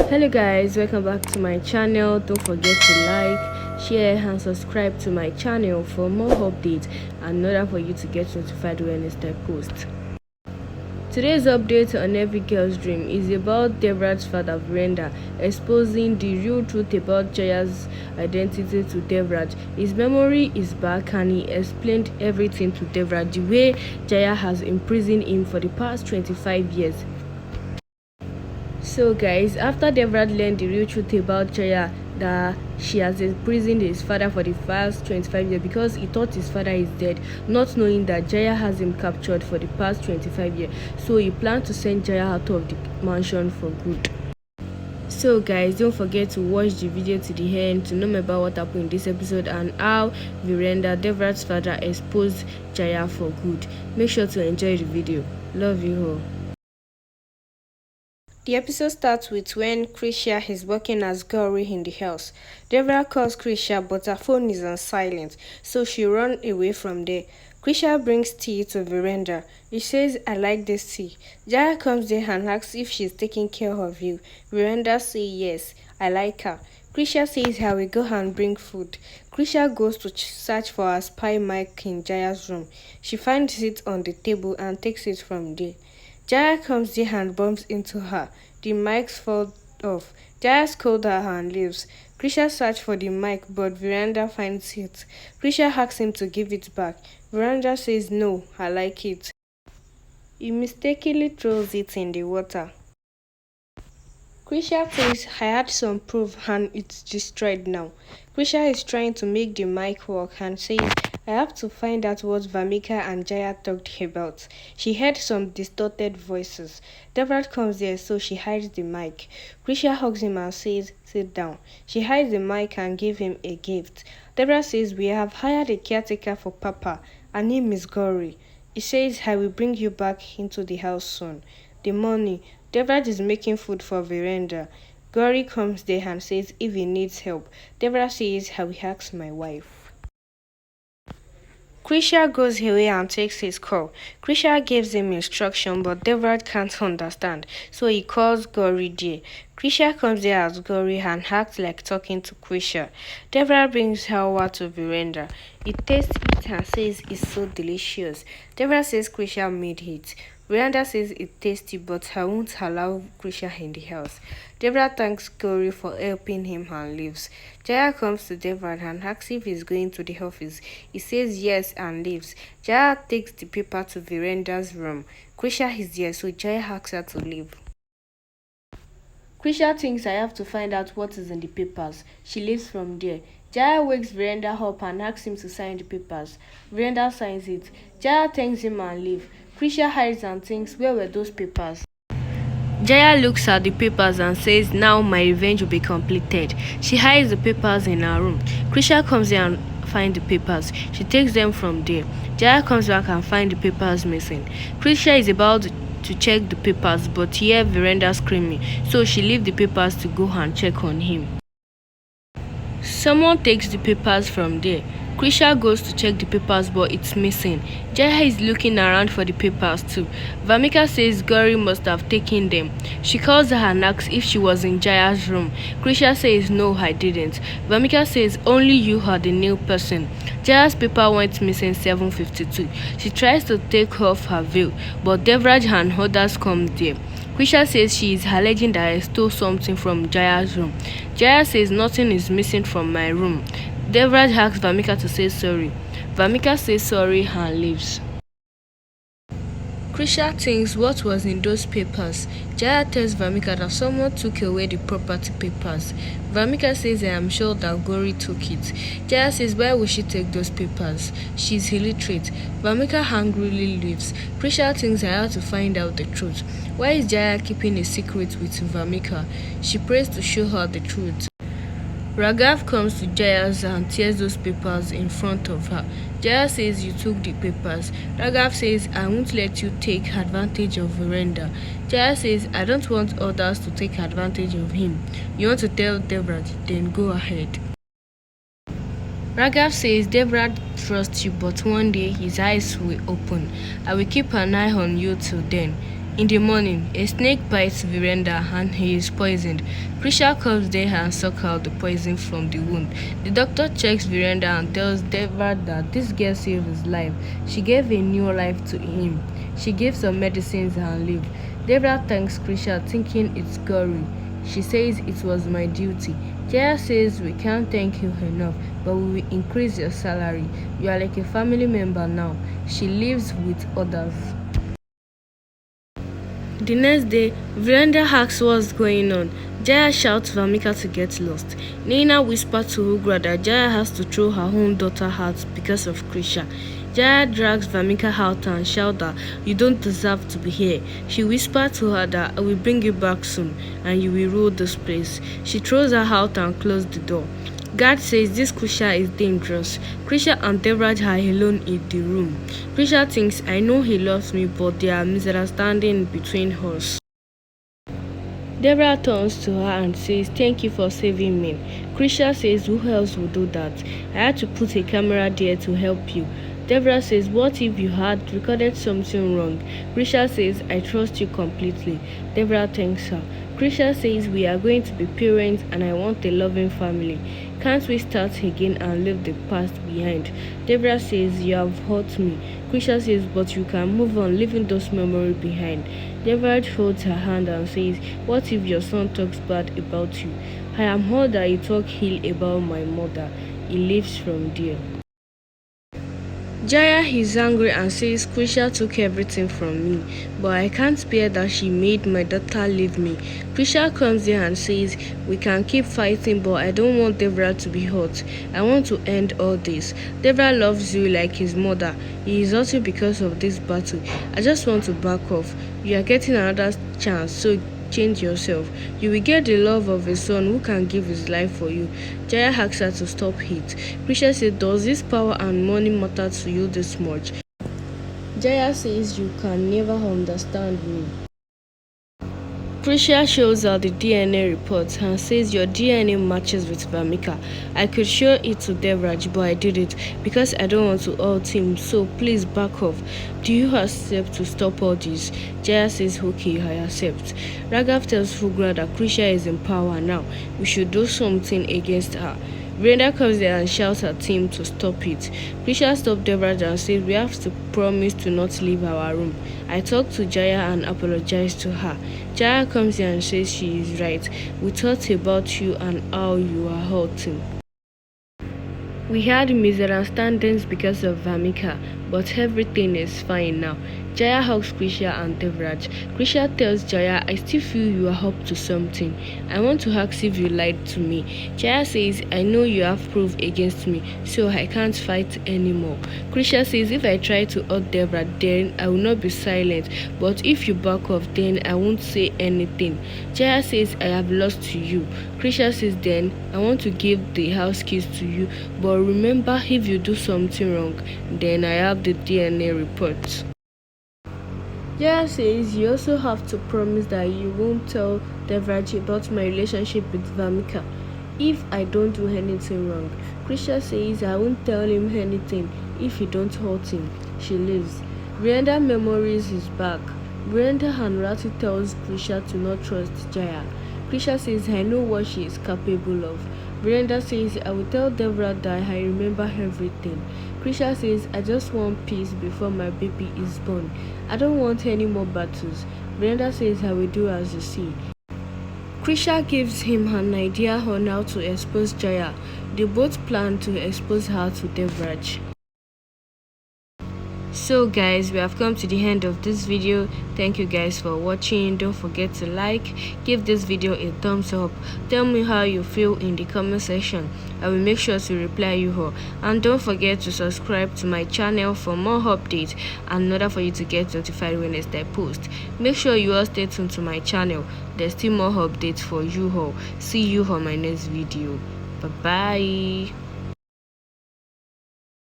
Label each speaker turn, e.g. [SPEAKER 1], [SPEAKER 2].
[SPEAKER 1] Hello guys, welcome back to my channel. Don't forget to like, share and subscribe to my channel for more updates and in order for you to get notified when I post. Today's update on Every Girl's Dream is about Devrat's father Virender exposing the real truth about Jaya's identity to Devrat. His memory is back and he explained everything to Devrat, the way Jaya has imprisoned him for the past 25 years. So guys, after Devrat learned the real truth about Jaya, that she has imprisoned his father for the past 25 years because he thought his father is dead, not knowing that Jaya has him captured for the past 25 years. So he planned to send Jaya out of the mansion for good. So guys, don't forget to watch the video to the end to know more about what happened in this episode and how Virender, Devrat's father, exposed Jaya for good. Make sure to enjoy the video. Love you all. The episode starts with when Krisha is working as Gauri in the house. Devra calls Krisha but her phone is on silent, so she runs away from there. Krisha brings tea to Virender. He says, I like this tea. Jaya comes there and asks if she's taking care of you. Virender says yes, I like her. Krisha says I will go and bring food. Krisha goes to search for her spy mic in Jaya's room. She finds it on the table and takes it from there. Jaya comes there and bumps into her. The mics fall off. Jaya scolds her and leaves. Krisha searches for the mic, but Virender finds it. Krisha asks him to give it back. Virender says no, I like it. He mistakenly throws it in the water. Krisha says, I had some proof and it's destroyed now. Krisha is trying to make the mic work and says, I have to find out what Vamika and Jaya talked about. She heard some distorted voices. Devrat comes there, so she hides the mic. Krisha hugs him and says, sit down. She hides the mic and gives him a gift. Devrat says, we have hired a caretaker for Papa. Her name is Gauri. He says, I will bring you back into the house soon. The morning, Devrat is making food for Virender. Gauri comes there and says if he needs help. Devrat says I will ask my wife. Krisha goes away and takes his call. Krisha gives him instruction but Devrat can't understand, so he calls Gauri there. Krisha comes there as Gauri and acts like talking to Krisha. Devrat brings halwa to Virender. He tastes it and says it's so delicious. Devrat says Krisha made it. Virender says it's tasty but I won't allow Krisha in the house. Devrat thanks Gauri for helping him and leaves. Jaya comes to Devrat and asks if he's going to the office. He says yes and leaves. Jaya takes the paper to Virender's room. Krisha is there, so Jaya asks her to leave. Krisha thinks I have to find out what is in the papers. She leaves from there. Jaya wakes Virender up and asks him to sign the papers. Virender signs it. Jaya thanks him and leaves. Krisha hides and thinks, where were those papers? Jaya looks at the papers and says, now my revenge will be completed. She hides the papers in her room. Krisha comes in and finds the papers. She takes them from there. Jaya comes back and finds the papers missing. Krisha is about to check the papers but hears Virender screaming, so she leaves the papers to go and check on him. Someone takes the papers from there. Krisha goes to check the papers but it's missing. Jaya is looking around for the papers too. Vamika says Gauri must have taken them. She calls her and asks if she was in Jaya's room. Krisha says no, I didn't. Vamika says only you are the new person. Jaya's paper went missing 7:52. She tries to take off her veil but Devraj and others come there. Krisha says she is alleging that I stole something from Jaya's room. Jaya says nothing is missing from my room. Devraj asks Vamika to say sorry. Vamika says sorry and leaves. Krisha thinks what was in those papers. Jaya tells Vamika that someone took away the property papers. Vamika says I am sure that Gauri took it. Jaya says why would she take those papers? She's illiterate. Vamika angrily leaves. Krisha thinks I have to find out the truth. Why is Jaya keeping a secret with Vamika? She prays to show her the truth. Raghav comes to Jaya's and tears those papers in front of her. Jaya says you took the papers. Raghav says I won't let you take advantage of Virender. Jaya says I don't want others to take advantage of him. You want to tell Devrat, then go ahead. Raghav says Devrat trusts you but one day his eyes will open. I will keep an eye on you till then. In the morning, a snake bites Virenda and he is poisoned. Krisha comes there and sucks out the poison from the wound. The doctor checks Virenda and tells Deva that this girl saved his life. She gave a new life to him. She gave some medicines and leave. Deva thanks Krisha, thinking it's Gauri. She says it was my duty. Jaya says we can't thank you enough, but we will increase your salary. You are like a family member now. She lives with others. The next day, Virendra asks what's going on. Jaya shouts Vamika to get lost. Nina whispers to Ugra that Jaya has to throw her own daughter out because of Krisha. Jaya drags Vamika out and shouts that you don't deserve to be here. She whispers to her that I will bring you back soon and you will rule this place. She throws her out and closes the door. Guard says this Krisha is dangerous. Krisha and Devraj are alone in the room. Krisha thinks I know he loves me, but there are misunderstandings between us. Deborah turns to her and says, thank you for saving me. Krisha says, who else would do that? I had to put a camera there to help you. Deborah says, what if you had recorded something wrong? Krisha says, I trust you completely. Deborah thanks her. Krisha says, we are going to be parents and I want a loving family. Can't we start again and leave the past behind? Deborah says, you have hurt me. Krisha says, but you can move on, leaving those memories behind. Deborah holds her hand and says, what if your son talks bad about you? I am heard that he talk ill about my mother. He leaves from there. Jaya is angry and says Krisha took everything from me, but I can't bear that she made my daughter leave me. Krisha comes in and says, we can keep fighting, but I don't want Devra to be hurt. I want to end all this. Devra loves you like his mother. He is hurting because of this battle. I just want to back off. You are getting another chance, so change yourself. You will get the love of a son who can give his life for you. Jaya asks her to stop it. Krisha says, does this power and money matter to you this much? Jaya says, you can never understand me. Krisha shows her the DNA report and says your DNA matches with Vamika. I could show it to Devraj, but I did it because I don't want to hurt him, so please back off. Do you accept to stop all this? Jaya says, okay, I accept. Raghav tells Fugra that Krisha is in power now. We should do something against her. Brenda comes there and shouts at him to stop it. Krisha stops Devraj and says we have to promise to not leave our room. I talked to Jaya and apologized to her. Jaya comes here and says she is right. We thought about you and how you are hurting. We had misunderstandings because of Vamika, but everything is fine now. Jaya hugs Krisha and Devraj. Krisha tells Jaya, I still feel you are up to something. I want to ask if you lied to me. Jaya says, I know you have proof against me, so I can't fight anymore. Krisha says, if I try to hurt Devraj, then I will not be silent, but if you back off, then I won't say anything. Jaya says, I have lost to you. Krisha says, then I want to give the house keys to you, but remember, if you do something wrong, then I have the DNA report. Jaya says you also have to promise that you won't tell Devraj about my relationship with Vamika if I don't do anything wrong. Krisha says I won't tell him anything if you don't hurt him. She leaves. Brenda memories is back. Brenda and Rati tells Krisha to not trust Jaya. Krisha says I know what she is capable of. Brenda says I will tell Deborah that I remember everything. Krisha says I just want peace before my baby is born. I don't want any more battles. Brenda says I will do as you see. Krisha gives him an idea on how to expose Jaya. They both plan to expose her to Devraj. So guys, we have come to the end of this video. Thank you guys for watching. Don't forget to like, give this video a thumbs up, tell me how you feel in the comment section. I will make sure to reply you all, and don't forget to subscribe to my channel for more updates and in order for you to get notified when I post. Make sure you all stay tuned to my channel. There's still more updates for you all. See you on my next video. Bye bye.